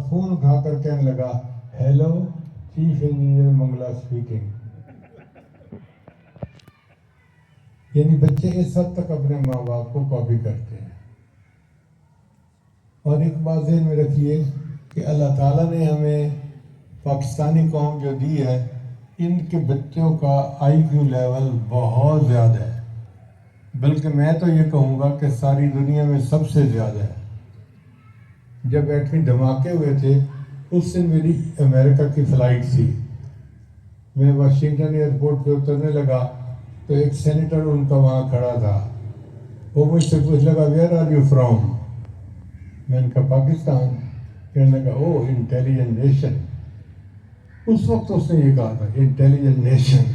Phone اٹھا کر کہنے لگا hello chief engineer Mangla speaking. یعنی بچے اس حد تک اپنے ماں باپ کو کاپی کرتے ہیں. اور ایک بات ذہن میں رکھیے کہ اللہ تعالیٰ نے ہمیں پاکستانی قوم جو دی ہے، ان کے بچوں کا آئی کیو لیول بہت زیادہ ہے، بلکہ میں تو یہ کہوں گا کہ ساری دنیا میں سب سے زیادہ ہے. جب ایٹمی دھماکے ہوئے تھے اس دن میری امریکہ کی فلائٹ تھی. میں واشنگٹن ایئرپورٹ پہ اترنے لگا تو ایک سینیٹر ان کا وہاں کھڑا تھا. وہ مجھ سے پوچھ لگا ویئر آر یو فرام؟ میں نے کہا پاکستان. کہنے لگا او انٹیلیجنٹ نیشن. اس وقت اس نے یہ کہا تھا انٹیلیجنٹ نیشن.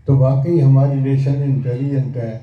تو واقعی ہماری نیشن انٹیلیجنٹ ہے.